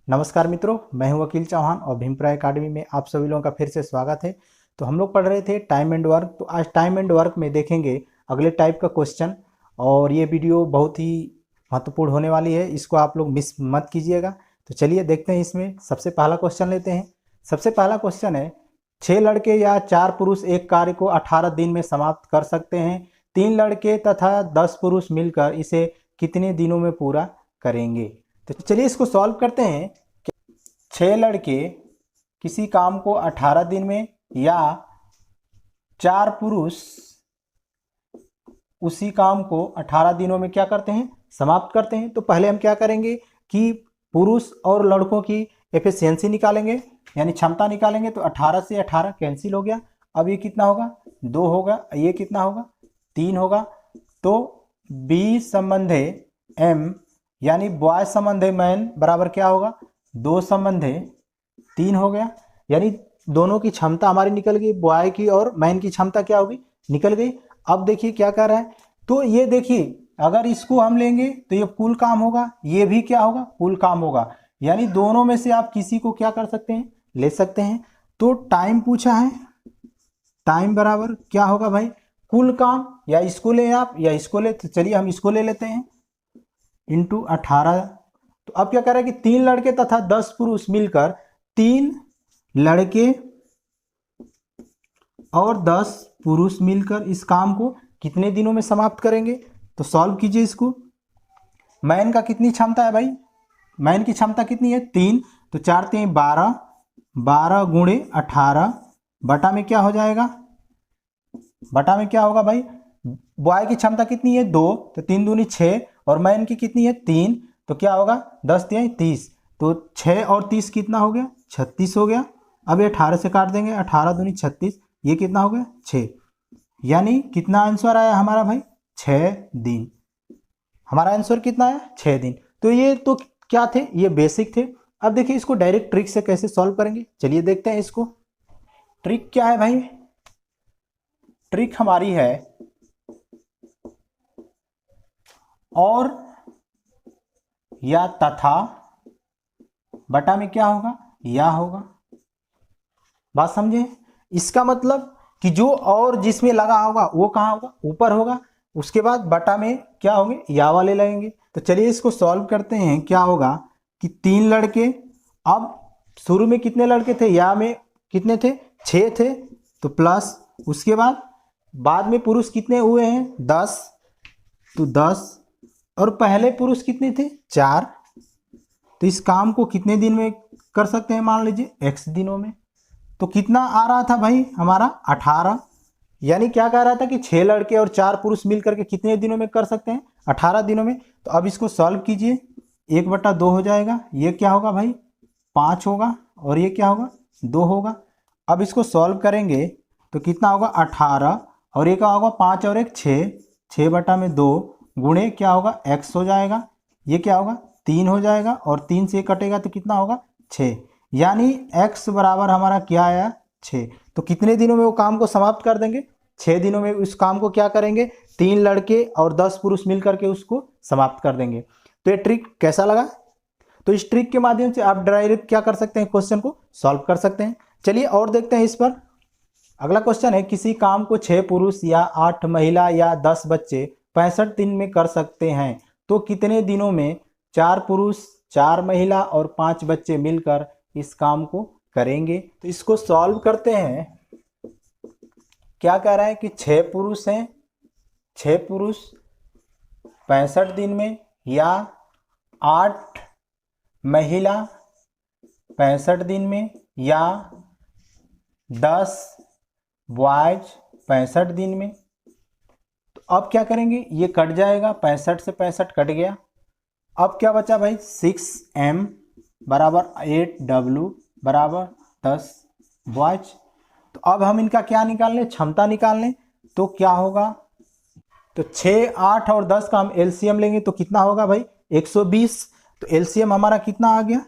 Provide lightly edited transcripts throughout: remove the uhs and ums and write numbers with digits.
नमस्कार मित्रों, मैं हूं वकील चौहान और भीमप्राय अकेडमी में आप सभी लोगों का फिर से स्वागत है। तो हम लोग पढ़ रहे थे टाइम एंड वर्क। तो आज टाइम एंड वर्क में देखेंगे अगले टाइप का क्वेश्चन। और ये वीडियो बहुत ही महत्वपूर्ण होने वाली है, इसको आप लोग मिस मत कीजिएगा। तो चलिए देखते हैं, इसमें सबसे पहला क्वेश्चन लेते हैं। सबसे पहला क्वेश्चन है, 6 लड़के या 4 पुरुष एक कार्य को 18 दिन में समाप्त कर सकते हैं। 3 लड़के तथा 10 पुरुष मिलकर इसे कितने दिनों में पूरा करेंगे। तो चलिए इसको सॉल्व करते हैं। 6 लड़के किसी काम को 18 दिन में या 4 पुरुष उसी काम को 18 दिनों में क्या करते हैं, समाप्त करते हैं। तो पहले हम क्या करेंगे कि पुरुष और लड़कों की एफिशिएंसी निकालेंगे, यानी क्षमता निकालेंगे। तो 18 से 18 कैंसिल हो गया। अब ये कितना होगा, 2 होगा। ये कितना होगा, 3 होगा। तो बी संबंधे एम यानी बॉय संबंधे मैन बराबर क्या होगा, 2 संबंधे 3 हो गया। यानी दोनों की क्षमता हमारी निकल गई, बॉय की और मैन की क्षमता क्या होगी, निकल गई। अब देखिए क्या कर रहा है, तो ये देखिए अगर इसको हम लेंगे तो ये कुल काम होगा, ये भी क्या होगा, कुल काम होगा। यानी दोनों में से आप किसी को क्या कर सकते हैं, ले सकते हैं। तो टाइम पूछा है, टाइम बराबर क्या होगा भाई, कुल काम। या इसको ले आप या इसको ले, तो चलिए हम इसको ले लेते हैं, इंटू 18। तो अब क्या कर रहा है कि 3 लड़के तथा 10 पुरुष मिलकर 3 लड़के और 10 पुरुष मिलकर इस काम को कितने दिनों में समाप्त करेंगे। तो सॉल्व कीजिए इसको। मैन का कितनी क्षमता है भाई, मैन की क्षमता कितनी है, 3। तो 4 3 12, 12 गुणे 18 बटा में क्या हो जाएगा, बटा में क्या होगा भाई, बॉय की क्षमता कितनी है, 2। तो 3 दूनी 6 और मैन की कितनी है, 3। तो क्या होगा, 10 3 30। तो 6 और 30 कितना हो गया, 36 हो गया। अब ये 18 से काट देंगे, 18 दूनी 36, ये कितना हो गया, 6। यानी कितना आंसर आया हमारा भाई, 6 दिन। हमारा आंसर कितना है, 6 दिन। तो ये तो क्या थे, ये बेसिक थे। अब देखिए इसको डायरेक्ट ट्रिक से कैसे सॉल्व करेंगे, चलिए देखते हैं इसको। ट्रिक क्या है भाई, ट्रिक हमारी है और या तथा बटा में क्या होगा, या होगा। बात समझे, इसका मतलब कि जो और जिसमें लगा होगा वो कहाँ होगा, ऊपर होगा। उसके बाद बटा में क्या होंगे, या वाले लगेंगे। तो चलिए इसको सॉल्व करते हैं। क्या होगा कि 3 लड़के, अब शुरू में कितने लड़के थे, या में कितने थे, 6 थे। तो प्लस उसके बाद में पुरुष कितने हुए हैं, 10। तो 10 और पहले पुरुष कितने थे, 4। तो इस काम को कितने दिन में कर सकते हैं, मान लीजिए x दिनों में। तो कितना आ रहा था भाई हमारा, 18। यानी क्या कह रहा था कि 6 लड़के और 4 पुरुष मिलकर के कितने दिनों में कर सकते हैं, 18 दिनों में। तो अब इसको सॉल्व कीजिए, 1/2 हो जाएगा। ये क्या होगा भाई, 5 होगा। और ये क्या होगा, 2 होगा। अब इसको सॉल्व करेंगे तो कितना होगा, 18। और ये क्या होगा, 5 और 1 6, 6/2 गुणे क्या होगा, x हो जाएगा। ये क्या होगा, 3 हो जाएगा। और 3 से कटेगा तो कितना होगा, 6। यानी x बराबर हमारा क्या आया, 6। तो कितने दिनों में वो काम को समाप्त कर देंगे, 6 दिनों में उस काम को क्या करेंगे, 3 लड़के और 10 पुरुष मिलकर के उसको समाप्त कर देंगे। तो ये ट्रिक कैसा लगा, तो इस ट्रिक के माध्यम से आप डायरेक्ट क्या कर सकते हैं, क्वेश्चन को सॉल्व कर सकते हैं। चलिए और देखते हैं इस पर। अगला क्वेश्चन है, किसी काम को 6 पुरुष या 8 महिला या 10 बच्चे 65 दिन में कर सकते हैं। तो कितने दिनों में 4 पुरुष 4 महिला और 5 बच्चे मिलकर इस काम को करेंगे। तो इसको सॉल्व करते हैं। क्या कह रहा है कि 6 पुरुष हैं, 6 पुरुष 65 दिन में, या 8 महिला 65 दिन में, या 10 बॉयज 65 दिन में। तो अब क्या करेंगे, ये कट जाएगा, 65 से 65 कट गया। अब क्या बचा भाई, 6m बराबर 8w बराबर 10 बॉयज। तो अब हम इनका क्या निकाल लें, क्षमता निकाल लें। तो क्या होगा, तो 6 8 और 10 का हम एलसीएम लेंगे तो कितना होगा भाई, 120। तो एलसीएम हमारा कितना आ गया,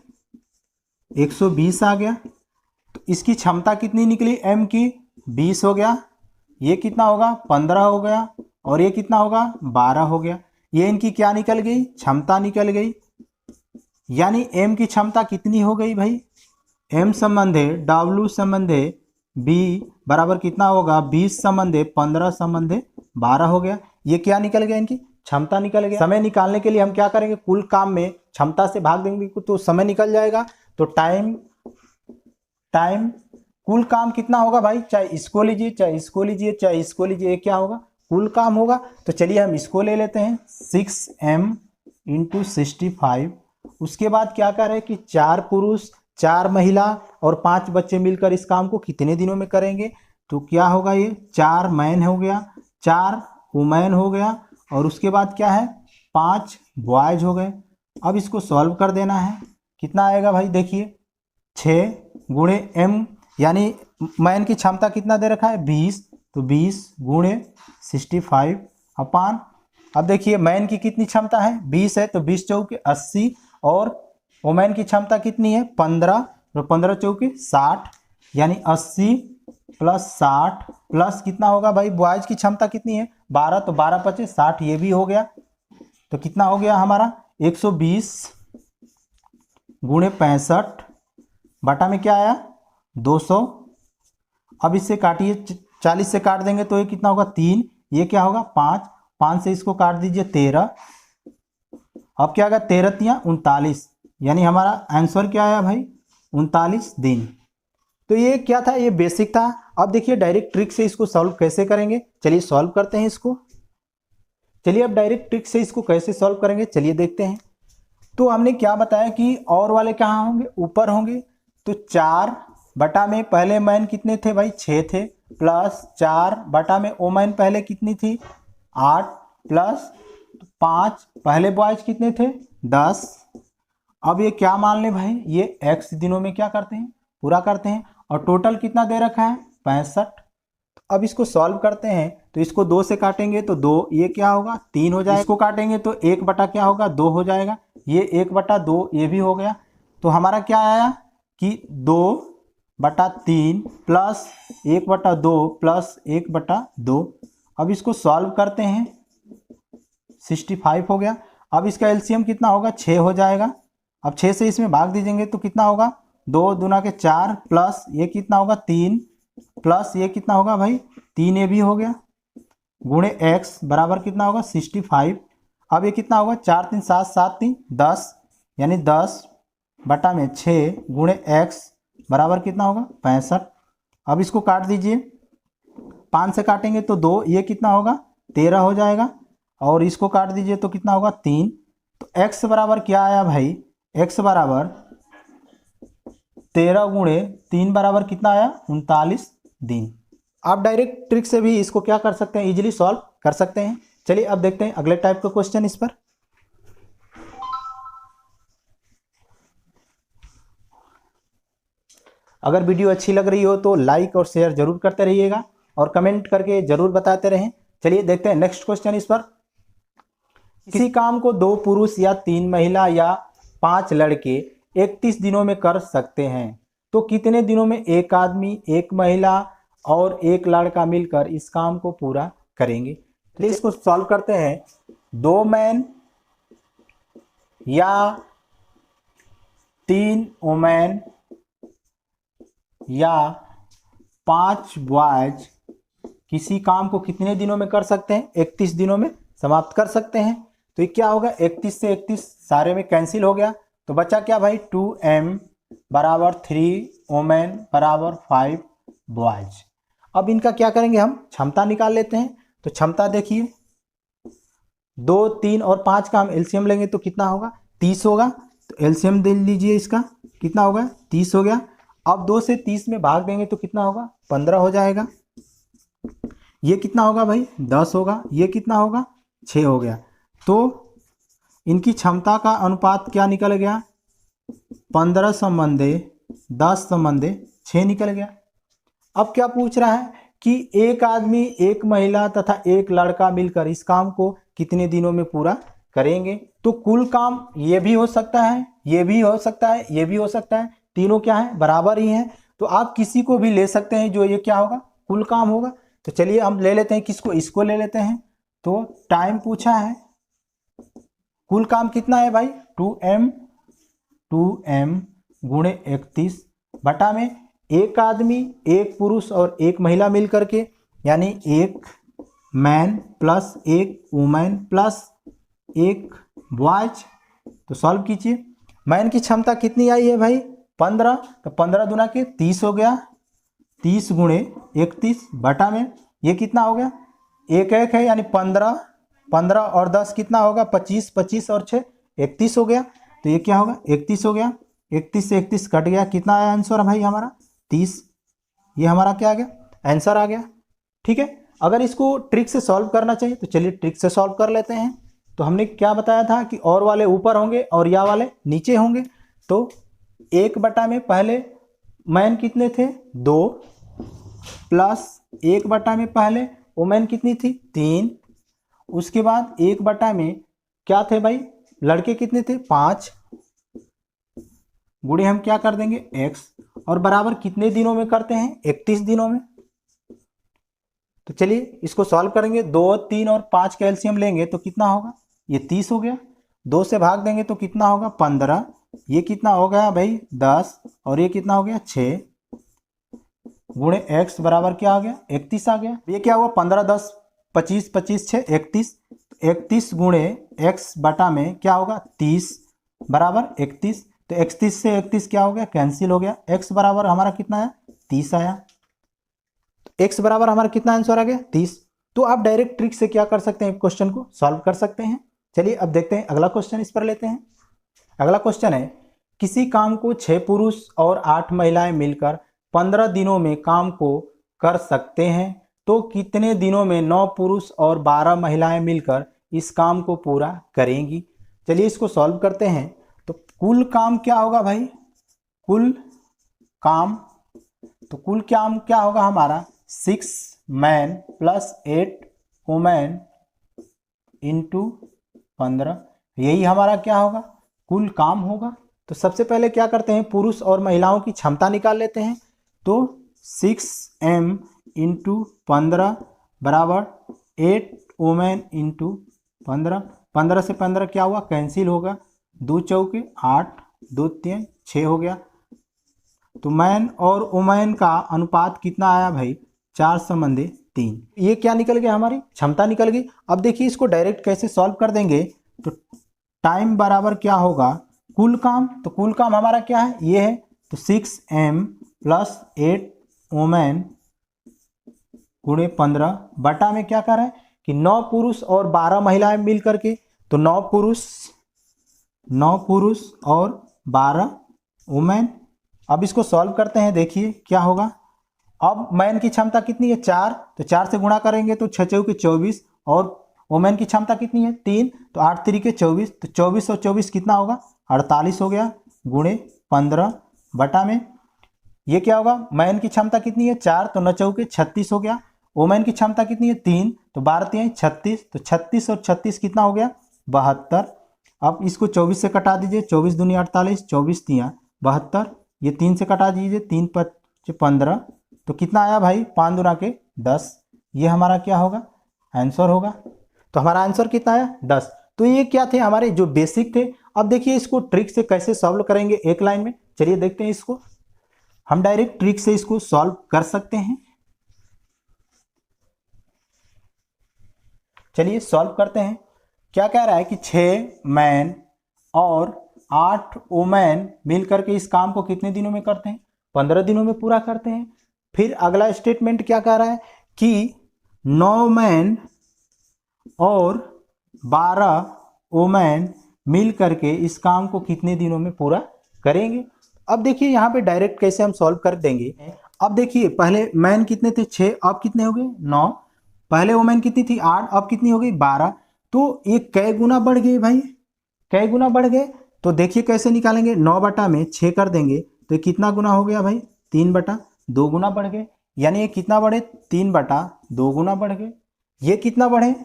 120 आ गया। तो इसकी क्षमता कितनी निकली, m की 20 हो गया। ये कितना होगा, 15 हो गया। और ये कितना होगा, 12 हो गया। ये इनकी क्या निकल गई, क्षमता निकल गई। यानी m की क्षमता कितनी हो गई भाई, m संबंधे w संबंधे b बराबर कितना होगा, 20 संबंधे 15 संबंधे 12 हो गया। ये क्या निकल गया, इनकी क्षमता निकल गया। समय निकालने के लिए हम क्या करेंगे, कुल काम में क्षमता से भाग देंगे तो समय निकल जाएगा। तो टाइम कुल काम कितना होगा भाई, चाहे इसको लीजिए चाहे इसको लीजिए चाहे इसको लीजिए, क्या होगा, कुल काम होगा। तो चलिए हम इसको ले लेते हैं 6m × 65। उसके बाद क्या कर रहे हैं कि 4 पुरुष 4 महिला और 5 बच्चे मिलकर इस काम को कितने दिनों में करेंगे। तो क्या होगा, ये 4 मैन हो गया 4 वुमेन हो गया और उसके बाद क्या है 5 बॉयज हो गए। अब इसको सॉल्व कर देना है, कितना आएगा भाई, देखिए 6 गुणे m, यानी मैन की क्षमता कितना दे रखा है 20, तो 20 गुणे 65 अपान, अब देखिए मैन की कितनी क्षमता है 20 है, तो 20 चौके 80 और वुमेन की क्षमता कितनी है 15, तो 15 चौके 60, यानी 80 प्लस 60 प्लस कितना होगा भाई, बॉयज की क्षमता कितनी है 12, तो 12 × 5 = 60, ये भी हो गया। तो कितना हो गया हमारा 120 गुणे 65 बटा में क्या आया 200। अब इससे काटिए 40 से काट देंगे तो ये कितना होगा 3, ये क्या होगा 5, 5 से इसको काट दीजिए 13। अब क्या होगा 13 × 3 = 39, यानी हमारा आंसर क्या आया भाई 39 दिन। तो ये क्या था, ये बेसिक था। अब देखिए डायरेक्ट ट्रिक से इसको सॉल्व कैसे करेंगे, चलिए सॉल्व करते हैं इसको। चलिए अब डायरेक्ट ट्रिक से इसको कैसे सॉल्व करेंगे चलिए देखते हैं। तो हमने क्या बताया कि और वाले कहाँ होंगे, ऊपर होंगे। तो 4 बटा में पहले मैन कितने थे भाई 6 थे, प्लस 4 बटा में वुमेन पहले कितनी थी 8, प्लस 5 पहले बॉयज कितने थे 10। अब ये क्या मान ले भाई, ये x दिनों में क्या करते हैं पूरा करते हैं, और टोटल कितना दे रखा है 65। अब इसको सॉल्व करते हैं तो इसको 2 से काटेंगे तो 2, ये क्या होगा 3 हो जाएगा। इसको काटेंगे तो 1 बटा क्या होगा 2 हो जाएगा, ये 1 बटा 2 ये भी हो गया। तो हमारा क्या आया कि 2 बटा 3 प्लस 1 बटा 2 प्लस 1 बटा 2। अब इसको सॉल्व करते हैं 65 हो गया। अब इसका एलसीएम कितना होगा 6 हो जाएगा। अब 6 से इसमें भाग दीजिएंगे तो कितना होगा 2 दूना के 4 प्लस ये कितना होगा 3 प्लस ये कितना होगा भाई 3, ये भी हो गया, गुणे x बराबर कितना होगा 65। अब ये कितना होगा 4 3 7 7 3 10, यानी 10 बटा में 6 गुणे x बराबर कितना होगा 65। अब इसको काट दीजिए, 5 से काटेंगे तो 2, ये कितना होगा 13 हो जाएगा, और इसको काट दीजिए तो कितना होगा 3। तो x बराबर क्या आया भाई, x बराबर 13 गुणे 3 बराबर कितना आया 39 दिन। आप डायरेक्ट ट्रिक से भी इसको क्या कर सकते हैं, इजीली सॉल्व कर सकते हैं। चलिए अब देखते हैं अगले टाइप का क्वेश्चन इस पर। अगर वीडियो अच्छी लग रही हो तो लाइक और शेयर जरूर करते रहिएगा और कमेंट करके जरूर बताते रहें। चलिए देखते हैं नेक्स्ट क्वेश्चन इस पर। किसी काम को 2 पुरुष या 3 महिला या 5 लड़के 31 दिनों में कर सकते हैं, तो कितने दिनों में एक आदमी, एक महिला और एक लड़का मिलकर इस काम को पूरा करेंगे। तो इसको सॉल्व करते हैं। 2 मैन या 3 वुमेन या 5 बॉयज किसी काम को कितने दिनों में कर सकते हैं, 31 दिनों में समाप्त कर सकते हैं। तो ये क्या होगा 31 से 31 सारे में कैंसिल हो गया, तो बचा क्या भाई 2m बराबर 3 वुमेन बराबर 5 बॉयज। अब इनका क्या करेंगे, हम क्षमता निकाल लेते हैं। तो क्षमता देखिए 2 3 और 5 का हम एलसीएम लेंगे तो कितना होगा 30 होगा। तो एलसीएम दे लीजिए, इसका कितना होगा 30 हो गया। अब 2 से 30 में भाग देंगे तो कितना होगा 15 हो जाएगा। ये कितना होगा भाई 10 होगा, ये कितना होगा 6 हो गया। तो इनकी क्षमता का अनुपात क्या निकल गया 15 संबंधे 10 संबंधे 6 निकल गया। अब क्या पूछ रहा है कि एक आदमी, एक महिला तथा एक लड़का मिलकर इस काम को कितने दिनों में पूरा करेंगे। तो कुल काम ये भी हो सकता है, ये भी हो सकता है, ये भी हो सकता है, तीनों क्या है बराबर ही हैं। तो आप किसी को भी ले सकते हैं जो ये क्या होगा कुल काम होगा। तो चलिए हम ले लेते हैं किसको, इसको ले लेते हैं। तो टाइम पूछा है, कुल काम कितना है भाई 2m 2m गुणे 31 बटा में एक आदमी, एक पुरुष और एक महिला मिल करके, यानी एक मैन प्लस एक वुमेन प्लस एक बॉयज। तो सॉल्व कीजिए। मैन की क्षमता कितनी आई है भाई 15, तो 15 दूना के 30 हो गया, 30 गुणे 31 बटा में ये कितना हो गया, एक एक है यानी 15, 15 और 10 कितना होगा 25, 25 और 6 31 हो गया। तो ये क्या होगा 31 हो गया, 31 से 31 कट गया, कितना आया आंसर भाई हमारा 30। ये हमारा क्या आ गया आंसर आ गया। ठीक है, अगर इसको ट्रिक से सॉल्व करना चाहिए तो चलिए ट्रिक से सॉल्व कर लेते हैं। तो हमने क्या बताया था कि और वाले ऊपर होंगे और या वाले नीचे होंगे। तो एक बटा में पहले मैन कितने थे 2 प्लस एक बटा में पहले वुमेन कितनी थी 3, उसके बाद एक बटा में क्या थे भाई लड़के कितने थे 5, गुणे हम क्या कर देंगे x, और बराबर कितने दिनों में करते हैं 31 दिनों में। तो चलिए इसको सॉल्व करेंगे, 2, 3 और 5 का एलसीएम लेंगे तो कितना होगा ये 30 हो गया, 2 से भाग देंगे तो कितना होगा 15, ये कितना हो गया भाई 10 और ये कितना हो गया 6, गुणे x बराबर क्या आ गया 31 आ गया। ये क्या हुआ 15 10 25 25 6 31, 31 गुणे x बटा में क्या होगा 30 बराबर 31। तो 31 से 31 क्या हो गया कैंसिल हो गया, x बराबर हमारा कितना है 30 आया। x बराबर हमारा कितना आंसर आ गया 30। तो आप डायरेक्ट ट्रिक से क्या कर सकते हैं क्वेश्चन को सॉल्व कर सकते हैं। चलिए अब देखते हैं अगला क्वेश्चन इस पर लेते हैं। अगला क्वेश्चन है किसी काम को 6 पुरुष और 8 महिलाएं मिलकर 15 दिनों में काम को कर सकते हैं, तो कितने दिनों में 9 पुरुष और 12 महिलाएं मिलकर इस काम को पूरा करेंगी। चलिए इसको सॉल्व करते हैं। तो कुल काम क्या होगा भाई, कुल काम, तो कुल काम क्या होगा हमारा 6 मैन प्लस 8 वुमेन इंटू 15, यही हमारा क्या होगा कुल काम होगा। तो सबसे पहले क्या करते हैं पुरुष और महिलाओं की क्षमता निकाल लेते हैं। तो 6m इंटू 15 बराबर 8 वुमेन इंटू 15, 15 से 15 क्या हुआ कैंसिल होगा, 2 चौके 8, 2 3 6 हो गया। तो मैन और वुमेन का अनुपात कितना आया भाई 4:3। ये क्या निकल गया हमारी क्षमता निकल गई। अब देखिए इसको डायरेक्ट कैसे सॉल्व कर देंगे। तो टाइम बराबर क्या होगा कुल काम, तो कुल काम हमारा क्या है ये है, तो 6m प्लस 8 वुमेन गुणे 15 बटा में क्या कर रहा है कि 9 पुरुष और 12 महिलाएं मिल करके, तो 9 पुरुष और 12 वुमेन। अब इसको सॉल्व करते हैं, देखिए क्या होगा। अब मैन की क्षमता कितनी है 4, तो 4 से गुणा करेंगे तो 6 चौके 24, और वुमेन की क्षमता कितनी है 3, तो 8 3 24, तो 24 और 24 कितना होगा 48 हो गया, गुणे 15 बटा में ये क्या होगा मैन की क्षमता कितनी है 4, तो 9 चौके 36 हो गया, वुमेन की क्षमता कितनी है 3, तो 12 3 36, तो 36 और 36 कितना हो गया 72। अब इसको 24 से कटा दीजिए, 24 दूनी 48, 24 3 72, ये 3 से कटा दीजिए, 3 5 15, तो कितना आया भाई 5 दूना के 10, ये हमारा क्या होगा आंसर होगा। तो हमारा आंसर कितना आया 10। तो ये क्या थे हमारे जो बेसिक थे। अब देखिए इसको ट्रिक से कैसे सॉल्व करेंगे एक लाइन में, चलिए देखते हैं इसको। हम डायरेक्ट ट्रिक से इसको सॉल्व कर सकते हैं। चलिए सॉल्व करते हैं। क्या कह रहा है कि 6 मैन और 8 वुमेन मिलकर के इस काम को कितने दिनों में करते हैं 15 दिनों में पूरा करते हैं। फिर अगला स्टेटमेंट क्या कह रहा है कि 9 मैन और 12 वुमेन मिल करके इस काम को कितने दिनों में पूरा करेंगे। अब देखिए यहाँ पे डायरेक्ट कैसे हम सॉल्व कर देंगे। अब देखिए पहले मैन कितने थे 6, अब कितने हो गए 9, पहले वुमेन कितनी थी 8, अब कितनी हो गई 12, तो ये कै गुना बढ़ गए भाई, कै गुना बढ़ गए। तो देखिए कैसे निकालेंगे, 9 बटा में 6 कर देंगे तो ये कितना गुना हो गया भाई 3 बटा 2 गुना बढ़ गए, यानी ये कितना बढ़े 3 बटा 2 गुना बढ़ गए। ये कितना बढ़े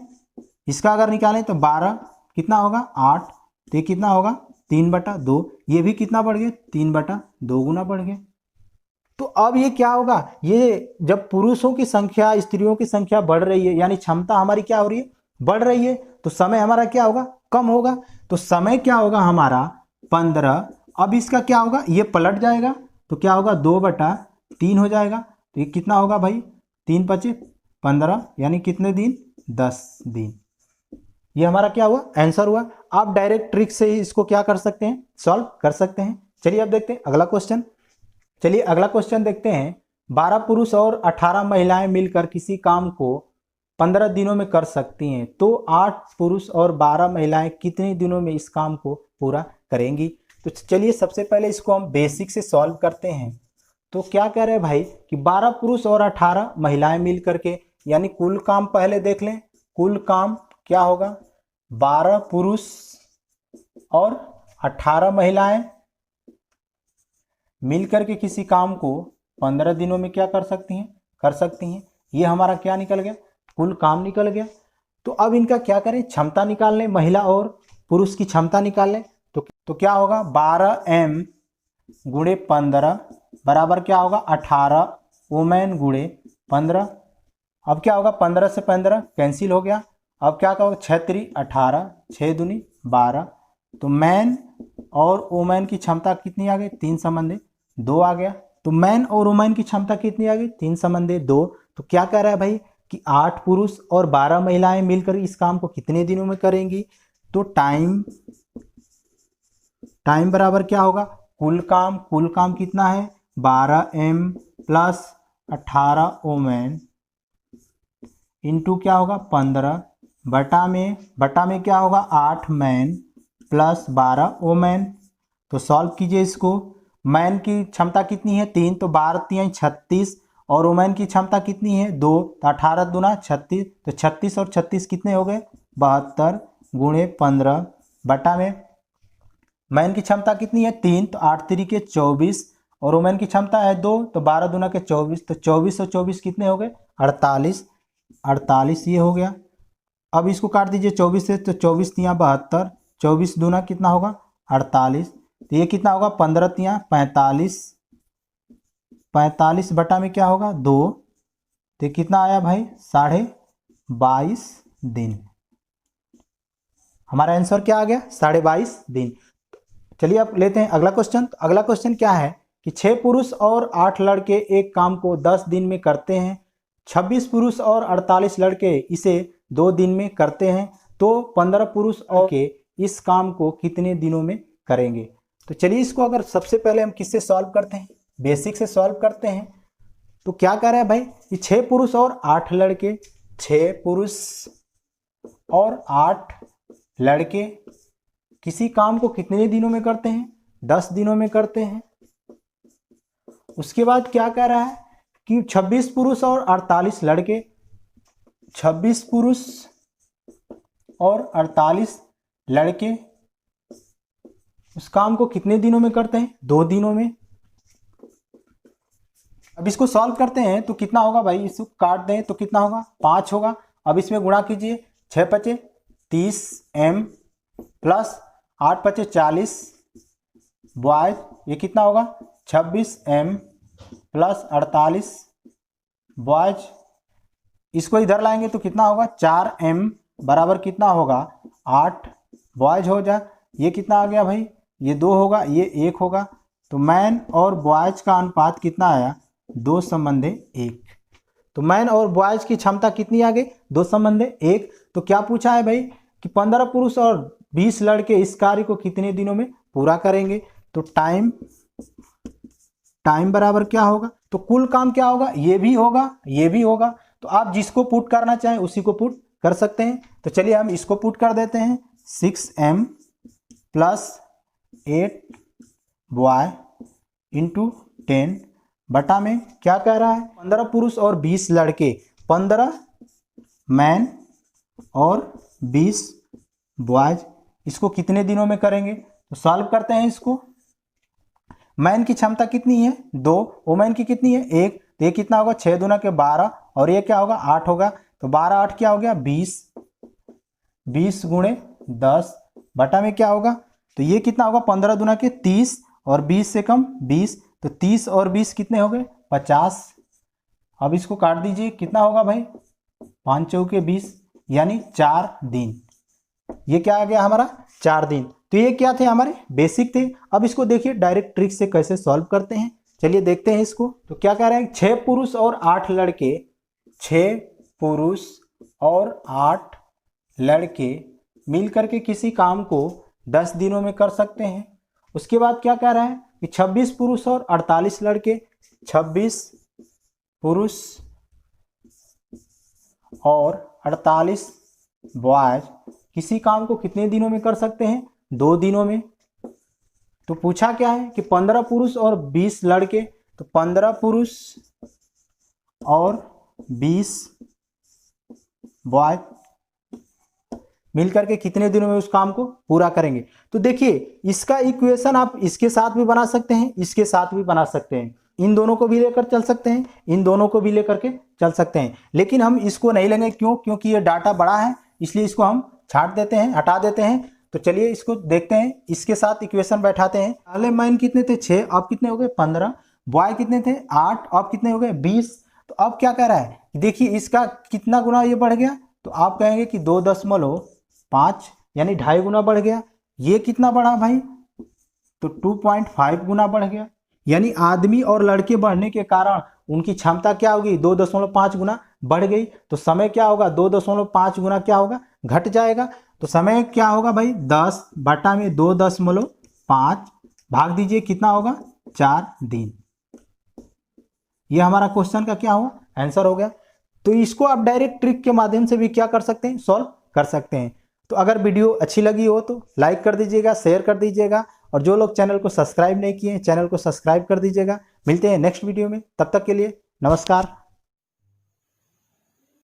इसका अगर निकालें तो 12 कितना होगा 8, तो ये कितना होगा 3 बटा 2, ये भी कितना बढ़ गए 3 बटा 2 गुना बढ़ गए। तो अब ये क्या होगा, ये जब पुरुषों की संख्या स्त्रियों की संख्या बढ़ रही है यानी क्षमता हमारी क्या हो रही है बढ़ रही है, तो समय हमारा क्या होगा कम होगा। तो समय क्या होगा हमारा 15 अब इसका क्या होगा, ये पलट जाएगा तो क्या होगा 2/3 हो जाएगा। तो ये कितना होगा भाई, 3 × 5 = 15, यानी कितने दिन, 10 दिन। ये हमारा क्या हुआ, आंसर हुआ। आप डायरेक्ट ट्रिक से ही इसको क्या कर सकते हैं, सॉल्व कर सकते हैं। चलिए अब देखते हैं अगला क्वेश्चन। चलिए अगला क्वेश्चन देखते हैं। 12 पुरुष और 18 महिलाएं मिलकर किसी काम को 15 दिनों में कर सकती हैं, तो 8 पुरुष और 12 महिलाएं कितने दिनों में इस काम को पूरा करेंगी। तो चलिए सबसे पहले इसको हम बेसिक से सॉल्व करते हैं। तो क्या कह रहे हैं भाई कि 12 पुरुष और 18 महिलाएं मिल करके, यानी कुल काम पहले देख लें। कुल काम क्या होगा, 12 पुरुष और 18 महिलाएं मिलकर के किसी काम को 15 दिनों में क्या कर सकती हैं। ये हमारा क्या निकल गया, कुल काम निकल गया। तो अब इनका क्या करें, क्षमता निकाल लें, महिला और पुरुष की क्षमता निकाल लें। तो क्या होगा, 12m × 15 बराबर क्या होगा, 18 वुमेन × 15। अब क्या होगा, 15 से 15 कैंसिल हो गया। अब क्या होगा, 6×3 = 18, 6×2 = 12। तो मैन और वुमेन की क्षमता कितनी आ गई, 3 संबंधी 2 आ गया। तो मैन और वुमेन की क्षमता कितनी आ गई, 3 संबंधी 2। तो क्या कह रहा है भाई कि 8 पुरुष और 12 महिलाएं मिलकर इस काम को कितने दिनों में करेंगी। तो टाइम बराबर क्या होगा, कुल काम कितना है, 12m + 18 वुमेन इंटू क्या होगा 15 बटा में क्या होगा 8 मैन + 12 वुमेन। तो सॉल्व कीजिए इसको। मैन की क्षमता कितनी है, 3, तो 12 × 3 = 36, और वुमेन की क्षमता कितनी है, 2, तो 18 × 2 = 36। तो 36 और 36 कितने हो गए, 72 × 15 बटा में मैन की क्षमता कितनी है, 3, तो 8 × 3 = 24, और वुमेन की क्षमता है 2, तो 12 × 2 = 24। तो 24 और 24 कितने हो गए, 48 ये हो गया। अब इसको काट दीजिए 24 से, तो 24 × 3 = 72, 24 दूना कितना होगा 48। तो ये कितना होगा, 15 × 3 = 45, 45 बटा में क्या होगा 2। तो कितना आया भाई, 22.5 दिन। हमारा आंसर क्या आ गया, 22.5 दिन। चलिए अब लेते हैं अगला क्वेश्चन। तो अगला क्वेश्चन क्या है कि 6 पुरुष और 8 लड़के एक काम को 10 दिन में करते हैं, 26 पुरुष और 48 लड़के इसे 2 दिन में करते हैं, तो 15 पुरुष और के इस काम को कितने दिनों में करेंगे। तो चलिए इसको अगर सबसे पहले हम किससे सॉल्व करते हैं, बेसिक से सॉल्व करते हैं। तो क्या कह रहा है भाई कि 6 पुरुष और 8 लड़के, 6 पुरुष और 8 लड़के किसी काम को कितने दिनों में करते हैं, 10 दिनों में करते हैं। उसके बाद क्या कह रहा है कि 26 पुरुष और 48 लड़के, 26 पुरुष और 48 लड़के उस काम को कितने दिनों में करते हैं, 2 दिनों में। अब इसको सॉल्व करते हैं तो कितना होगा भाई, इसको काट दें तो कितना होगा, 5 होगा। अब इसमें गुणा कीजिए, 6 × 5 = 30m + 8 × 5 = 40 बॉयज, ये कितना होगा 26m + 48 बॉयज। इसको इधर लाएंगे तो कितना होगा, 4m बराबर कितना होगा 8 बॉयज हो जा। ये कितना आ गया भाई, ये 2 होगा, ये 1 होगा। तो मैन और बॉयज का अनुपात कितना आया, 2:1। तो मैन और बॉयज की क्षमता कितनी आ गई, 2:1। तो क्या पूछा है भाई कि 15 पुरुष और 20 लड़के इस कार्य को कितने दिनों में पूरा करेंगे। तो टाइम बराबर क्या होगा, तो कुल काम क्या होगा, ये भी होगा। तो आप जिसको पुट करना चाहें उसी को पुट कर सकते हैं। तो चलिए हम इसको पुट कर देते हैं, 6m + 8 बॉय इंटू 10 बटा में क्या कह रहा है, 15 पुरुष और 20 लड़के, 15 मैन और 20 बॉयज इसको कितने दिनों में करेंगे। तो सॉल्व करते हैं इसको। मैन की क्षमता कितनी है, 2, वुमेन की कितनी है, 1। तो ये कितना होगा, 6 दूना के 12, और ये क्या होगा 8 होगा। तो 12 8 क्या हो गया 20, 20 × 10 बटा में क्या होगा, तो ये कितना होगा 15 दूना के 30, और 20 से कम 20। तो 30 और 20 कितने हो गए 50। अब इसको काट दीजिए, कितना होगा भाई 5 × 4 = 20, यानी 4 दिन। ये क्या आ गया हमारा 4 दिन। तो ये क्या थे, हमारे बेसिक थे। अब इसको देखिए डायरेक्ट ट्रिक से कैसे सॉल्व करते हैं, चलिए देखते हैं इसको। तो क्या कह रहे हैं, 6 पुरुष और 8 लड़के, 6 पुरुष और 8 लड़के मिल करके किसी काम को 10 दिनों में कर सकते हैं। उसके बाद क्या कह रहा है कि 26 पुरुष और 48 लड़के, 26 पुरुष और 48 बॉयज किसी काम को कितने दिनों में कर सकते हैं, 2 दिनों में। तो पूछा क्या है कि 15 पुरुष और 20 लड़के, तो 15 पुरुष और 20 बॉय मिलकर के कितने दिनों में उस काम को पूरा करेंगे। तो देखिए इसका इक्वेशन आप इसके साथ भी बना सकते हैं, इसके साथ भी बना सकते हैं, इन दोनों को भी लेकर चल सकते हैं, इन दोनों को भी लेकर के चल सकते हैं, लेकिन हम इसको नहीं लेंगे। क्यों? क्योंकि ये डाटा बड़ा है, इसलिए इसको हम छाट देते हैं, हटा देते हैं। तो चलिए इसको देखते हैं, इसके साथ इक्वेशन बैठाते हैं। पहले मैन कितने थे, 6, अब कितने हो गए 15, बॉय कितने थे 8, अब कितने हो गए 20। तो अब क्या कह रहा है, देखिए इसका कितना गुना ये बढ़ गया, तो आप कहेंगे कि 2.5 यानी 2.5 गुना बढ़ गया। ये कितना बढ़ा भाई, तो 2.5 गुना बढ़ गया। यानी आदमी और लड़के बढ़ने के कारण उनकी क्षमता क्या होगी, 2.5 गुना बढ़ गई। तो समय क्या होगा, 2.5 गुना क्या होगा, घट जाएगा। तो समय क्या होगा भाई, 10 बटा में 2.5 भाग दीजिए, कितना होगा 4 दिन। ये हमारा क्वेश्चन का क्या हुआ, आंसर हो गया। तो इसको आप डायरेक्ट ट्रिक के माध्यम से भी क्या कर सकते हैं, सॉल्व कर सकते हैं। तो अगर वीडियो अच्छी लगी हो तो लाइक कर दीजिएगा, शेयर कर दीजिएगा, और जो लोग चैनल को सब्सक्राइब नहीं किए हैं चैनल को सब्सक्राइब कर दीजिएगा। मिलते हैं नेक्स्ट वीडियो में, तब तक के लिए नमस्कार।